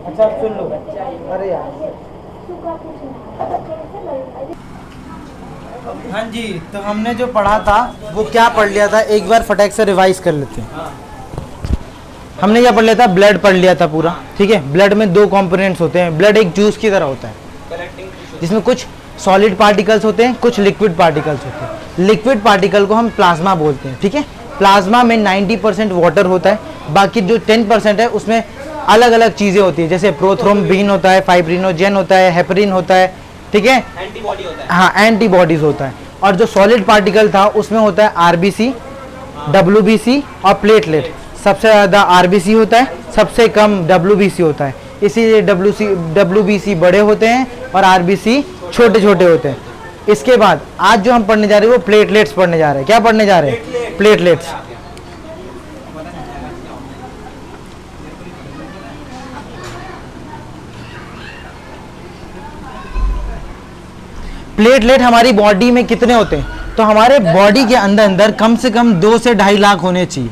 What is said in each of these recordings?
अच्छा आप सुन लो। अरे यार हाँ जी, तो हमने जो पढ़ा था वो क्या पढ़ लिया था, एक बार फटाक से रिवाइज कर लेते हैं। हमने क्या पढ़ लिया था, ब्लड पढ़ लिया था पूरा, ठीक है। ब्लड में दो कंपोनेंट्स होते हैं। ब्लड एक जूस की तरह होता है जिसमें कुछ सॉलिड पार्टिकल्स होते हैं, कुछ लिक्विड पार्टिकल्स होते हैं। लिक्विड पार्टिकल को हम प्लाज्मा बोलते हैं, ठीक है। प्लाज्मा में 90% वाटर होता है, बाकी जो 10% है उसमें अलग अलग चीज़ें होती है, जैसे प्रोथ्रोम्बिन होता है, फाइब्रिनोजेन होता है, हेपरिन होता है, ठीक है, एंटीबॉडी होता है। हाँ एंटीबॉडीज होता है। और जो सॉलिड पार्टिकल था उसमें होता है आरबीसी, डब्ल्यूबीसी और प्लेटलेट। सबसे ज़्यादा आरबीसी होता है, सबसे कम डब्ल्यूबीसी होता है, इसीलिए डब्ल्यूबीसी बड़े होते हैं और आरबीसी छोटे छोटे होते हैं। इसके बाद आज जो हम पढ़ने जा रहे हैं वो प्लेटलेट्स पढ़ने जा रहे हैं। क्या पढ़ने जा रहे हैं? प्लेटलेट्स। प्लेटलेट हमारी बॉडी में कितने होते हैं? तो हमारे बॉडी के अंदर अंदर कम से कम 2 से 2.5 लाख होने चाहिए।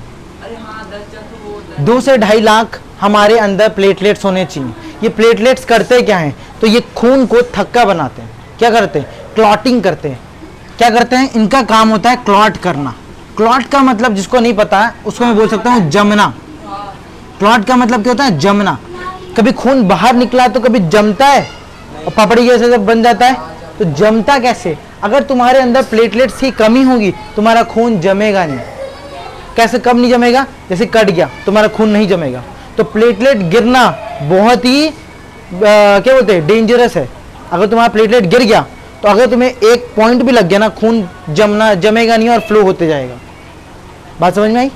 2 से 2.5 लाख हमारे अंदर प्लेटलेट्स होने चाहिए। ये प्लेटलेट्स करते क्या हैं? तो ये खून को थक्का बनाते हैं। क्या करते हैं? क्लॉटिंग करते हैं। क्या करते हैं? इनका काम होता है क्लॉट करना। क्लॉट का मतलब जिसको नहीं पता है उसको मैं बोल सकता हूँ जमना। क्लॉट का मतलब क्या होता है? जमना। कभी खून बाहर निकला तो कभी जमता है और पपड़ी जैसे जब बन जाता है, तो जमता कैसे? अगर तुम्हारे अंदर प्लेटलेट्स की कमी होगी तुम्हारा खून जमेगा नहीं। कैसे कम नहीं जमेगा? जैसे कट गया तुम्हारा खून नहीं जमेगा। तो प्लेटलेट गिरना बहुत ही क्या बोलते हैं, डेंजरस है। अगर तुम्हारा प्लेटलेट गिर गया तो अगर तुम्हें एक पॉइंट भी लग गया ना, खून जमेगा नहीं और फ्लो होते जाएगा। बात समझ में आई?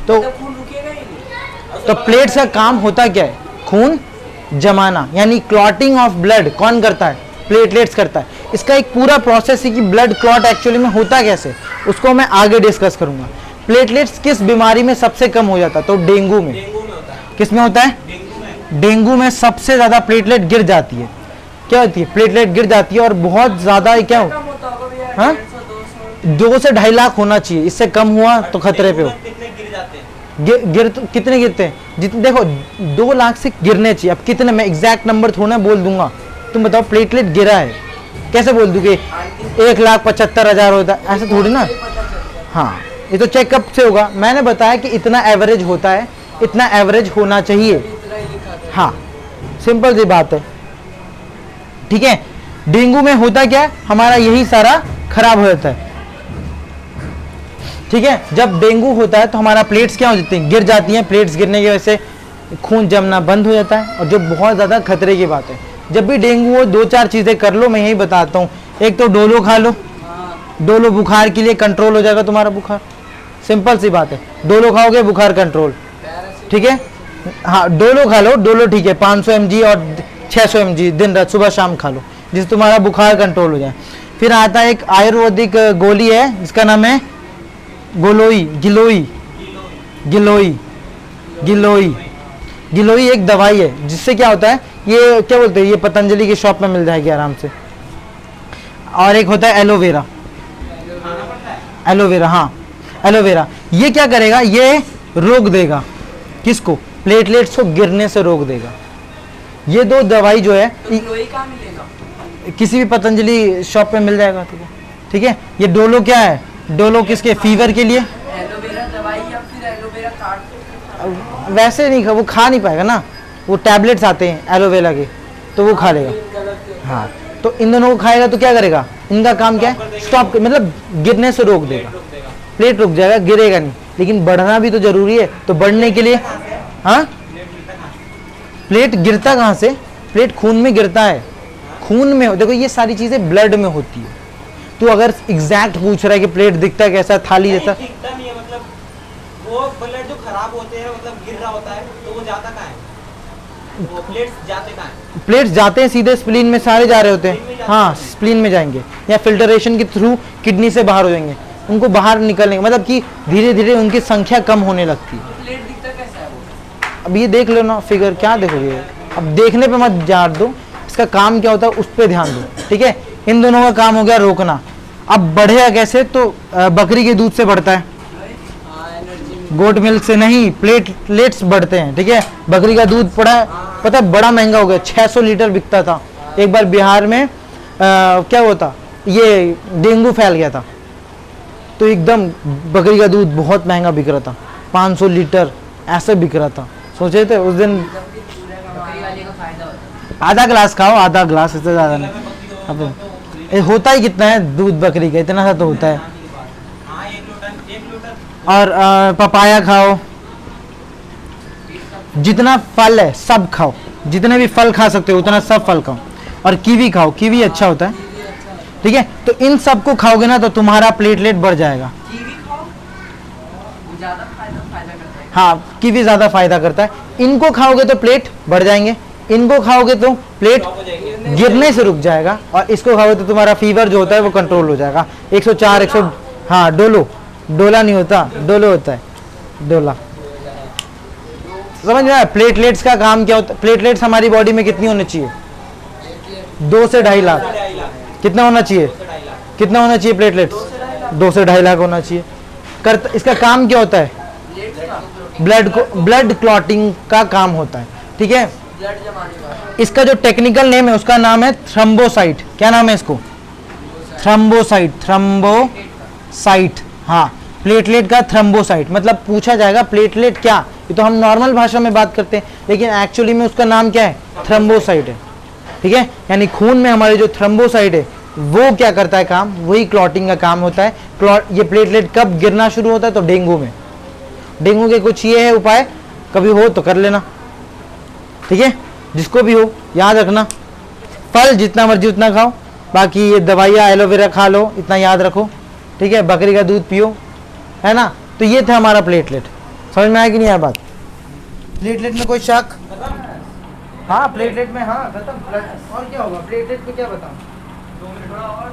तो प्लेट्स का काम होता क्या है? खून जमाना, यानी क्लॉटिंग ऑफ ब्लड कौन करता है? प्लेटलेट्स करता है। इसका एक पूरा प्रोसेस है कि ब्लड क्लॉट एक्चुअली में होता कैसे, उसको मैं आगे डिस्कस करूंगा। प्लेटलेट्स किस बीमारी में सबसे कम हो जाता है? तो डेंगू में। किस में होता है? डेंगू में सबसे ज्यादा प्लेटलेट गिर जाती है। क्या होती है? प्लेटलेट गिर जाती है और बहुत ज्यादा क्या हो, हाँ 2 से 2.5 लाख होना चाहिए। इससे कम हुआ तो खतरे पे हो। गिर तो कितने गिरते हैं? जितने देखो 2 लाख से गिरने चाहिए। अब कितने, मैं एग्जैक्ट नंबर थोड़ा बोल दूंगा, तुम बताओ प्लेटलेट गिरा है कैसे बोल दूंगे? 1,75,000 होता है, ऐसा थोड़ी ना। हाँ ये तो चेकअप से होगा। मैंने बताया कि इतना एवरेज होता है, इतना एवरेज होना चाहिए। हाँ सिंपल सी बात है, ठीक है। डेंगू में होता क्या है? हमारा यही सारा खराब हो जाता है, ठीक है। जब डेंगू होता है तो हमारा प्लेट्स क्या हो जाती हैं? गिर जाती हैं। प्लेट्स गिरने की वजह से खून जमना बंद हो जाता है, और जो बहुत ज़्यादा खतरे की बात है। जब भी डेंगू हो 2-4 चीज़ें कर लो, मैं यही बताता हूँ। एक तो डोलो खा लो। डोलो बुखार के लिए कंट्रोल हो जाएगा तुम्हारा बुखार। सिंपल सी बात है, डोलो खाओगे बुखार कंट्रोल, ठीक है। हाँ डोलो खा लो, डोलो ठीक है, 500 mg और 600 mg दिन रात सुबह शाम खा लो, जिससे तुम्हारा बुखार कंट्रोल हो जाए। फिर आता है एक आयुर्वेदिक गोली है जिसका नाम है गिलोई। गिलोई एक दवाई है जिससे क्या होता है, ये क्या बोलते हैं, ये पतंजलि की शॉप में मिल जाएगी आराम से। और एक होता है एलोवेरा। हाँ एलोवेरा, ये क्या करेगा? ये रोक देगा किसको? प्लेटलेट्स को गिरने से रोक देगा। ये 2 दवाई जो है किसी भी पतंजलि शॉप पे मिल जाएगा, ठीक है। ये डोलो क्या है? डोलो किसके? फीवर के लिए। एलोवेरा दवाई या फिर एलोवेरा काट? वैसे नहीं, वो खा नहीं पाएगा ना, वो टैबलेट्स आते हैं एलोवेरा के, तो वो खा लेगा। हाँ तो इन दोनों को खाएगा तो क्या करेगा? इनका काम क्या है? स्टॉप, मतलब गिरने से रोक देगा। प्लेट रुक जाएगा, गिरेगा नहीं, लेकिन बढ़ना भी तो जरूरी है। तो बढ़ने के लिए, हाँ प्लेट गिरता कहाँ से? प्लेट खून में गिरता है। खून में देखो ये सारी चीजें ब्लड में होती है। तो अगर एग्जैक्ट पूछ रहा है कि प्लेट दिखता कैसा, थाली जैसा? दिखता नहीं है, मतलब वो ब्लड जो खराब होते हैं, मतलब गिर रहा होता है, तो वो जाता कहाँ है? वो प्लेट्स जाते कहाँ है? प्लेट्स जाते हैं सीधे स्प्लीन में, सारे जा रहे होते हैं। हाँ स्प्लीन में जाएंगे या फिल्टरेशन के थ्रू किडनी से बाहर हो जाएंगे। उनको बाहर निकलने, मतलब कि धीरे धीरे उनकी संख्या कम होने लगती है। प्लेट दिखता कैसा है वो? अब ये देख लो ना फिगर, क्या देखोगे? अब देखने पे मत जार दो, इसका काम क्या होता है उस पर ध्यान दो, ठीक है। इन दोनों का काम हो गया रोकना। अब बढ़ेगा कैसे? तो बकरी के दूध से बढ़ता है, गोट मिल्क से नहीं, प्लेटलेट्स बढ़ते हैं, ठीक है। बकरी का दूध पड़ा है पता है बड़ा महंगा हो गया, 600 लीटर बिकता था एक बार बिहार में। क्या होता, ये डेंगू फैल गया था, तो एकदम बकरी का दूध बहुत महंगा बिक रहा था, 500 लीटर ऐसे बिक रहा था। सोचे थे उस दिन बकरी वाले का फायदा होता है। आधा ग्लास खाओ, आधा ग्लास, इससे ज़्यादा नहीं। अब ये होता ही कितना है दूध बकरी का, इतना सा तो होता है। हाँ 1 लीटर और पपाया खाओ, जितना फल है सब खाओ, जितने भी फल खा सकते हो उतना सब फल खाओ। और कीवी खाओ, कीवी अच्छा होता है, ठीक है। तो इन सब को खाओगे ना तो तुम्हारा प्लेटलेट बढ़ जाएगा। कीवी खाओ, वो ज्यादा फायदा करता है। हाँ, कीवी ज़्यादा फायदा करता है। इनको खाओगे तो प्लेट बढ़ जाएंगे, इनको खाओगे तो प्लेट स्टॉप हो जाएंगे। गिरने से रुक जाएगा, और इसको खाओगे तो तुम्हारा फीवर जो होता है वो कंट्रोल हो जाएगा। 104 100, हाँ डोलो, डोला नहीं होता, डोलो होता है, डोला। समझ में आया? प्लेटलेट्स का काम क्या होता है? प्लेटलेट्स हमारी बॉडी में कितनी होनी चाहिए? 2 से 2.5 लाख। 2.5 लाख, कितना होना चाहिए? 2.5 लाख। कितना होना चाहिए प्लेटलेट्स? 2 से 2.5 लाख होना चाहिए। इसका काम क्या होता है? ब्लड क्लॉटिंग का काम होता है, ठीक है। ब्लड जमाने का। इसका जो टेक्निकल नेम है उसका नाम है थ्रम्बोसाइट। क्या नाम है इसको? थ्रम्बोसाइट, थ्रम्बोसाइट, हाँ, प्लेटलेट का थ्रम्बोसाइट। मतलब पूछा जाएगा प्लेटलेट क्या, ये तो हम नॉर्मल भाषा में बात करते हैं, लेकिन एक्चुअली में उसका नाम क्या है? थ्रम्बोसाइट है, ठीक है। यानी खून में हमारे जो थ्रम्बोसाइट है वो क्या करता है काम? वही क्लॉटिंग का काम होता है। ये प्लेटलेट कब गिरना शुरू होता है? तो डेंगू में। डेंगू के कुछ ये है उपाय, कभी हो तो कर लेना, ठीक है। जिसको भी हो याद रखना, फल जितना मर्जी उतना खाओ, बाकी ये दवाइयाँ एलोवेरा खा लो, इतना याद रखो, ठीक है। बकरी का दूध पियो, है ना। तो ये था हमारा प्लेटलेट। समझ में आया कि नहीं आया बात? प्लेटलेट में कोई शक? हाँ प्लेटलेट में, हाँ खत्म। और क्या होगा प्लेटलेट पे, क्या बताऊँ? थोड़ा और